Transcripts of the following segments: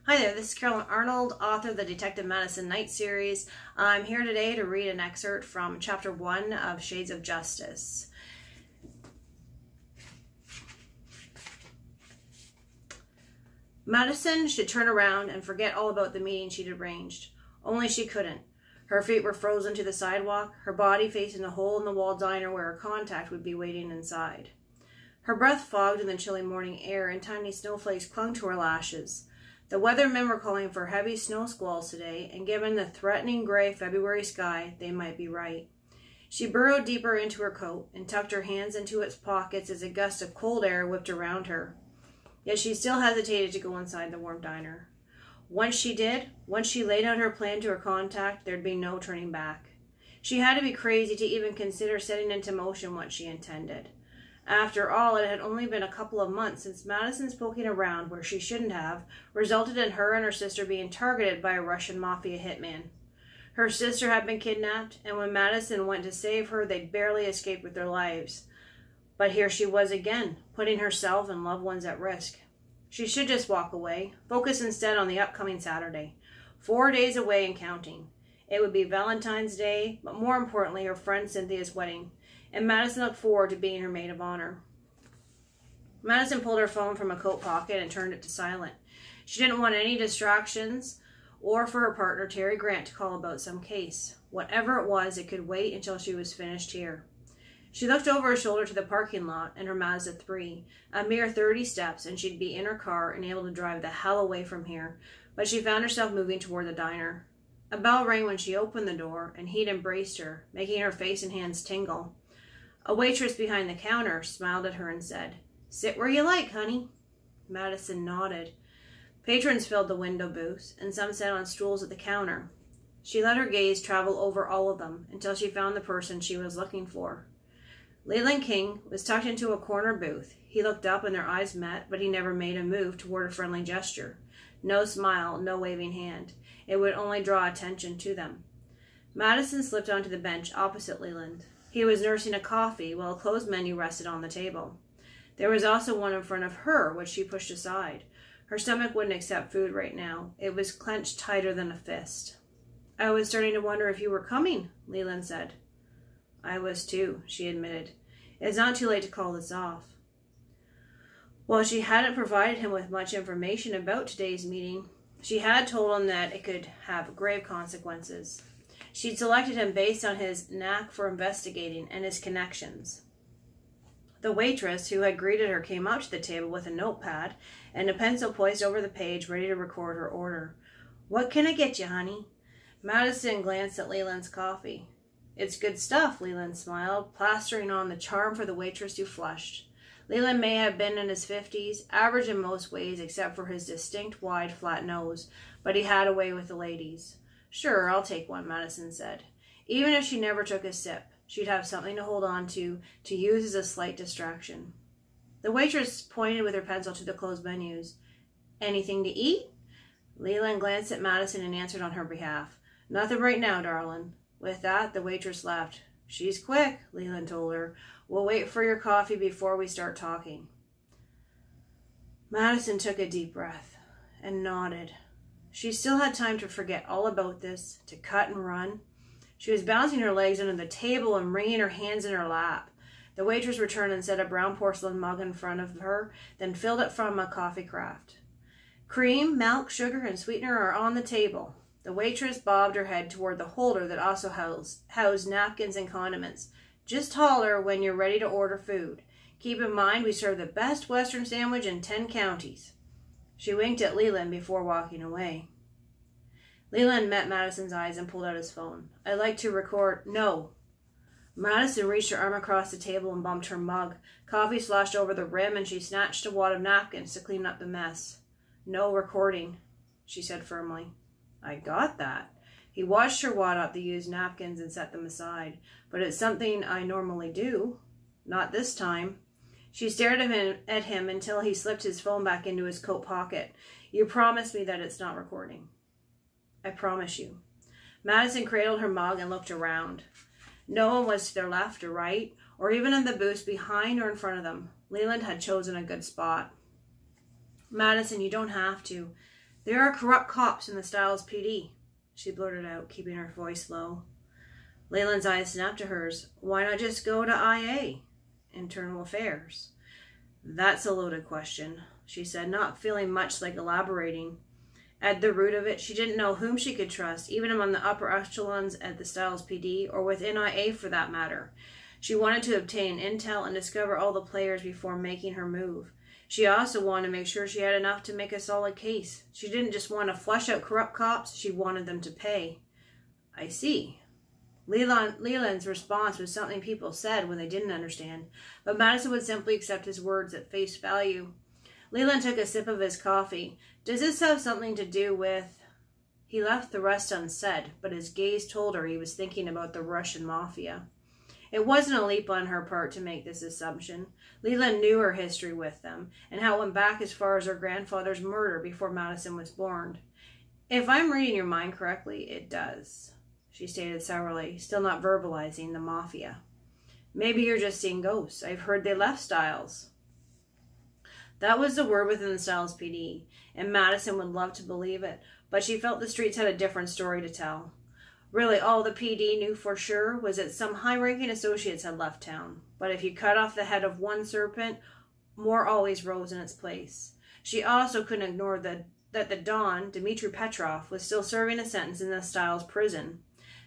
Hi there, this is Carolyn Arnold, author of the Detective Madison Knight series. I'm here today to read an excerpt from Chapter 1 of Shades of Justice. Madison should turn around and forget all about the meeting she'd arranged. Only she couldn't. Her feet were frozen to the sidewalk, her body facing the hole-in-the-wall diner where her contact would be waiting inside. Her breath fogged in the chilly morning air, and tiny snowflakes clung to her lashes. The weathermen were calling for heavy snow squalls today, and given the threatening gray February sky, they might be right. She burrowed deeper into her coat and tucked her hands into its pockets as a gust of cold air whipped around her. Yet she still hesitated to go inside the warm diner. Once she laid out her plan to her contact, there'd be no turning back. She had to be crazy to even consider setting into motion what she intended. After all, it had only been a couple of months since Madison's poking around where she shouldn't have resulted in her and her sister being targeted by a Russian mafia hitman. Her sister had been kidnapped, and when Madison went to save her, they'd barely escaped with their lives. But here she was again, putting herself and loved ones at risk. She should just walk away, focus instead on the upcoming Saturday. 4 days away and counting. It would be Valentine's Day, but more importantly, her friend Cynthia's wedding. And Madison looked forward to being her maid of honor. Madison pulled her phone from a coat pocket and turned it to silent. She didn't want any distractions or for her partner, Terry Grant, to call about some case. Whatever it was, it could wait until she was finished here. She looked over her shoulder to the parking lot and her Mazda 3. A mere 30 steps, and she'd be in her car and able to drive the hell away from here. But she found herself moving toward the diner. A bell rang when she opened the door, and heat embraced her, making her face and hands tingle. A waitress behind the counter smiled at her and said, "Sit where you like, honey." Madison nodded. Patrons filled the window booths, and some sat on stools at the counter. She let her gaze travel over all of them until she found the person she was looking for. Leland King was tucked into a corner booth. He looked up and their eyes met, but he never made a move toward a friendly gesture. No smile, no waving hand. It would only draw attention to them. Madison slipped onto the bench opposite Leland. He was nursing a coffee while a closed menu rested on the table. There was also one in front of her, which she pushed aside. Her stomach wouldn't accept food right now. It was clenched tighter than a fist. "I was starting to wonder if you were coming," Leland said. "I was too," she admitted. "It's not too late to call this off." While she hadn't provided him with much information about today's meeting, she had told him that it could have grave consequences. She'd selected him based on his knack for investigating and his connections. The waitress who had greeted her came up to the table with a notepad and a pencil poised over the page, ready to record her order. "What can I get you, honey?" Madison glanced at Leland's coffee. "It's good stuff," Leland smiled, plastering on the charm for the waitress who flushed. Leland may have been in his 50s, average in most ways except for his distinct, wide, flat nose, but he had a way with the ladies. "Sure, I'll take one," Madison said. Even if she never took a sip, she'd have something to hold on to use as a slight distraction. The waitress pointed with her pencil to the closed menus. "Anything to eat?" Leland glanced at Madison and answered on her behalf. "Nothing right now, darling." With that, the waitress left. "She's quick," Leland told her. "We'll wait for your coffee before we start talking." Madison took a deep breath and nodded. She still had time to forget all about this, to cut and run. She was bouncing her legs under the table and wringing her hands in her lap. The waitress returned and set a brown porcelain mug in front of her, then filled it from a coffee craft. "Cream, milk, sugar, and sweetener are on the table." The waitress bobbed her head toward the holder that also housed napkins and condiments. "Just holler when you're ready to order food. Keep in mind we serve the best Western sandwich in 10 counties. She winked at Leland before walking away. Leland met Madison's eyes and pulled out his phone. "I'd like to record—" "No." Madison reached her arm across the table and bumped her mug. Coffee sloshed over the rim, and she snatched a wad of napkins to clean up the mess. "No recording," she said firmly. "I got that." He watched her wad up the used napkins and set them aside. "But it's something I normally do." "Not this time." She stared at him until he slipped his phone back into his coat pocket. "You promise me that it's not recording." "I promise you." Madison cradled her mug and looked around. No one was to their left or right, or even in the booths behind or in front of them. Leland had chosen a good spot. "Madison, you don't have to." There are corrupt cops in the Styles PD, she blurted out, keeping her voice low. Leyland's eyes snapped to hers. Why not just go to IA? Internal Affairs. That's a loaded question, she said, not feeling much like elaborating. At the root of it, she didn't know whom she could trust, even among the upper echelons at the Styles PD, or within IA for that matter. She wanted to obtain intel and discover all the players before making her move. She also wanted to make sure she had enough to make a solid case. She didn't just want to flush out corrupt cops, she wanted them to pay. I see. Leland's response was something people said when they didn't understand, but Madison would simply accept his words at face value. Leland took a sip of his coffee. Does this have something to do with... He left the rest unsaid, but his gaze told her he was thinking about the Russian mafia. It wasn't a leap on her part to make this assumption. Leland knew her history with them, and how it went back as far as her grandfather's murder before Madison was born. If I'm reading your mind correctly, it does, she stated sourly, still not verbalizing the mafia. Maybe you're just seeing ghosts. I've heard they left Styles. That was the word within the Styles PD, and Madison would love to believe it, but she felt the streets had a different story to tell. Really, all the PD knew for sure was that some high-ranking associates had left town. But if you cut off the head of one serpent, more always rose in its place. She also couldn't ignore that the Don, Dmitry Petrov, was still serving a sentence in the Styles prison.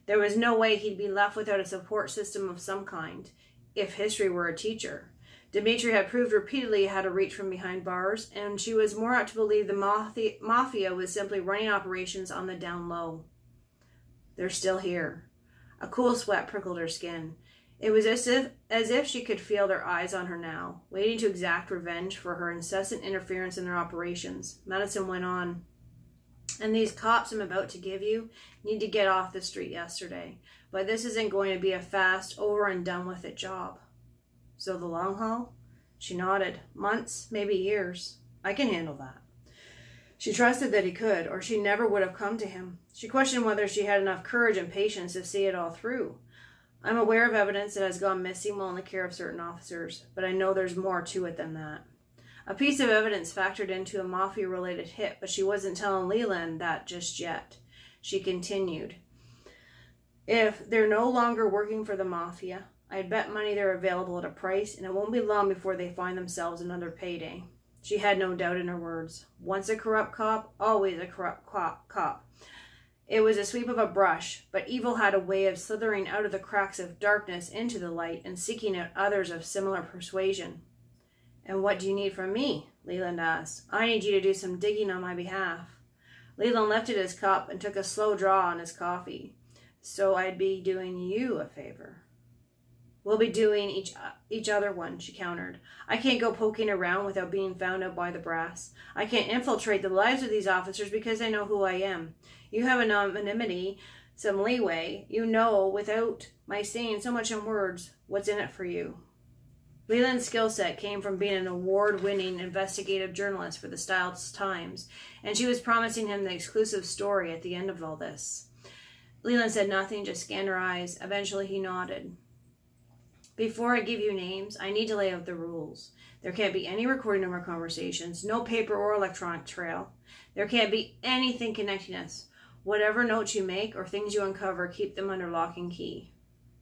There was no way he'd be left without a support system of some kind, if history were a teacher. Dmitry had proved repeatedly how to reach from behind bars, and she was more apt to believe the mafia was simply running operations on the down low. They're still here. A cool sweat prickled her skin. It was as if she could feel their eyes on her now, waiting to exact revenge for her incessant interference in their operations. Madison went on. And these cops I'm about to give you need to get off the street yesterday. But this isn't going to be a fast, over and done with it job. So the long haul? She nodded. Months, maybe years. I can handle that. She trusted that he could, or she never would have come to him. She questioned whether she had enough courage and patience to see it all through. I'm aware of evidence that has gone missing while in the care of certain officers, but I know there's more to it than that. A piece of evidence factored into a mafia-related hit, but she wasn't telling Leland that just yet. She continued. If they're no longer working for the mafia, I'd bet money they're available at a price, and it won't be long before they find themselves another payday. She had no doubt in her words. Once a corrupt cop, always a corrupt cop. It was a sweep of a brush, but evil had a way of slithering out of the cracks of darkness into the light and seeking out others of similar persuasion. And what do you need from me? Leland asked. I need you to do some digging on my behalf. Leland lifted his cup and took a slow draw on his coffee. So I'd be doing you a favor. We'll be doing each other one, she countered. I can't go poking around without being found out by the brass. I can't infiltrate the lives of these officers because I know who I am. You have anonymity, some leeway. You know, without my saying so much in words, what's in it for you. Leland's skill set came from being an award-winning investigative journalist for the Styles Times, and she was promising him the exclusive story at the end of all this. Leland said nothing, just scanned her eyes. Eventually he nodded. Before I give you names, I need to lay out the rules. There can't be any recording of our conversations, no paper or electronic trail. There can't be anything connecting us. Whatever notes you make or things you uncover, keep them under lock and key.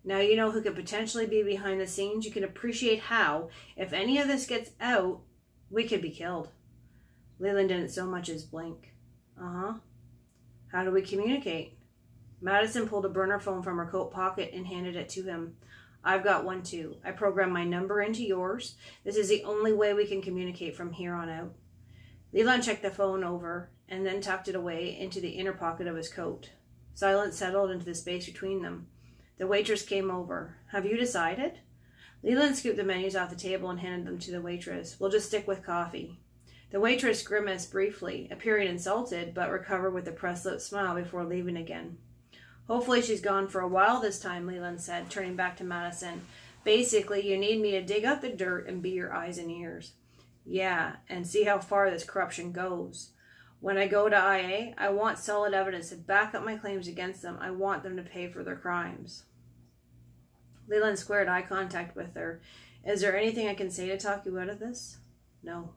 Now you know who could potentially be behind the scenes. You can appreciate how, if any of this gets out, we could be killed. Leland didn't so much as blink. How do we communicate? Madison pulled a burner phone from her coat pocket and handed it to him. I've got one too. I programmed my number into yours. This is the only way we can communicate from here on out. Leland checked the phone over and then tucked it away into the inner pocket of his coat. Silence settled into the space between them. The waitress came over. Have you decided? Leland scooped the menus off the table and handed them to the waitress. We'll just stick with coffee. The waitress grimaced briefly, appearing insulted, but recovered with a pressed lip smile before leaving again. Hopefully she's gone for a while this time, Leland said, turning back to Madison. Basically, you need me to dig up the dirt and be your eyes and ears. Yeah, and see how far this corruption goes. When I go to IA, I want solid evidence to back up my claims against them. I want them to pay for their crimes. Leland squared eye contact with her. Is there anything I can say to talk you out of this? No.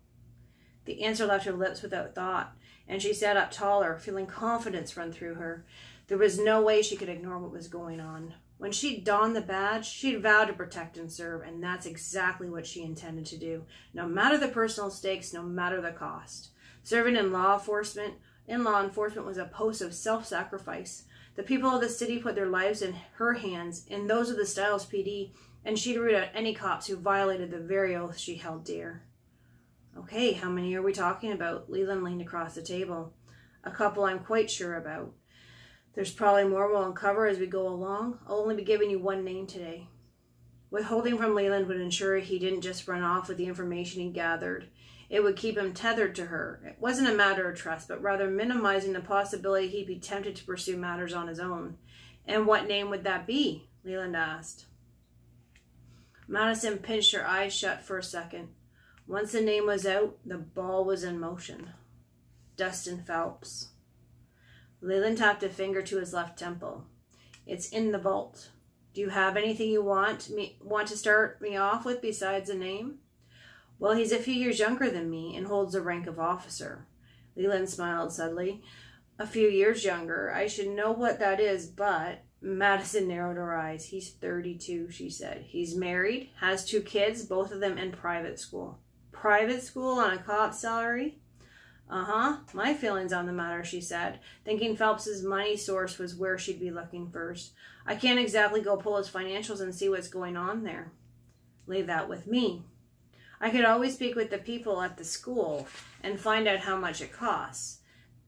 The answer left her lips without thought, and she sat up taller, feeling confidence run through her. There was no way she could ignore what was going on. When she donned the badge, she'd vowed to protect and serve, and that's exactly what she intended to do, no matter the personal stakes, no matter the cost. Serving in law enforcement was a post of self-sacrifice. The people of the city put their lives in her hands, in those of the Styles PD, and she'd root out any cops who violated the very oath she held dear. Okay, how many are we talking about? Leland leaned across the table. A couple I'm quite sure about. There's probably more we'll uncover as we go along. I'll only be giving you one name today. Withholding from Leland would ensure he didn't just run off with the information he gathered. It would keep him tethered to her. It wasn't a matter of trust, but rather minimizing the possibility he'd be tempted to pursue matters on his own. And what name would that be? Leland asked. Madison pinched her eyes shut for a second. Once the name was out, the ball was in motion. Dustin Phelps. Leland tapped a finger to his left temple. It's in the vault. Do you have anything you want to start me off with besides a name? Well, he's a few years younger than me and holds the rank of officer. Leland smiled subtly. A few years younger. I should know what that is, but... Madison narrowed her eyes. He's 32, she said. He's married, has 2 kids, both of them in private school. Private school on a cop's salary? Uh-huh. My feelings on the matter, she said, thinking Phelps's money source was where she'd be looking first. I can't exactly go pull his financials and see what's going on there. Leave that with me. I could always speak with the people at the school and find out how much it costs.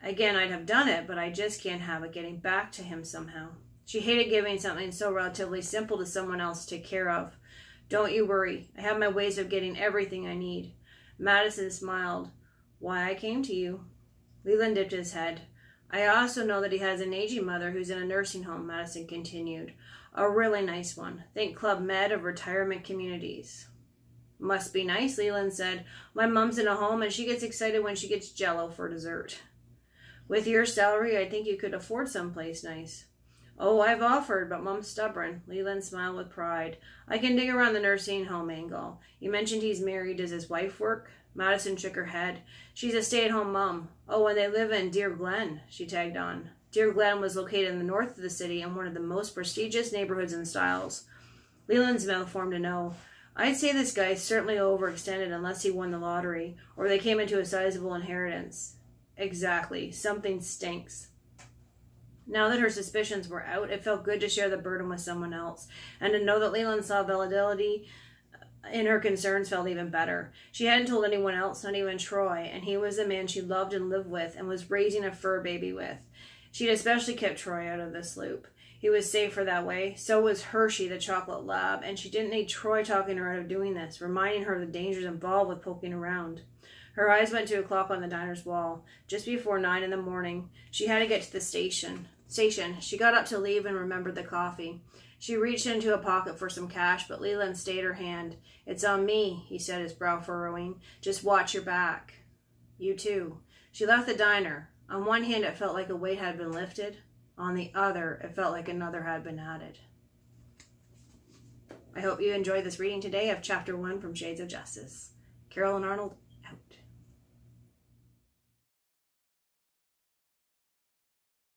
Again, I'd have done it, but I just can't have it getting back to him somehow. She hated giving something so relatively simple to someone else to take care of. Don't you worry. I have my ways of getting everything I need. Madison smiled. Why I came to you. Leland dipped his head. I also know that he has an aging mother who's in a nursing home, Madison continued. A really nice one. Think Club Med of retirement communities. Must be nice, Leland said. My mom's in a home and she gets excited when she gets Jell-O for dessert. With your salary, I think you could afford someplace nice. Oh, I've offered, but Mom's stubborn. Leland smiled with pride. I can dig around the nursing home angle. You mentioned he's married. Does his wife work? Madison shook her head. She's a stay-at-home mom. Oh, and they live in Deer Glen, she tagged on. Deer Glen was located in the north of the city and one of the most prestigious neighborhoods in Styles. Leland's mouth formed a no. I'd say this guy's certainly overextended unless he won the lottery, or they came into a sizable inheritance. Exactly. Something stinks. Now that her suspicions were out, it felt good to share the burden with someone else, and to know that Leland saw validity in her concerns felt even better. She hadn't told anyone else, not even Troy, and he was the man she loved and lived with and was raising a fur baby with. She'd especially kept Troy out of this loop. He was safer that way. So was Hershey, the chocolate lab, and she didn't need Troy talking her out of doing this, reminding her of the dangers involved with poking around. Her eyes went to a clock on the diner's wall. Just before 9 in the morning. She had to get to the station. She got up to leave and remembered the coffee. She reached into a pocket for some cash, but Leland stayed her hand. It's on me, he said, his brow furrowing. Just watch your back. You too. She left the diner. On one hand, it felt like a weight had been lifted. On the other, it felt like another had been added. I hope you enjoyed this reading today of Chapter 1 from Shades of Justice. Carolyn Arnold,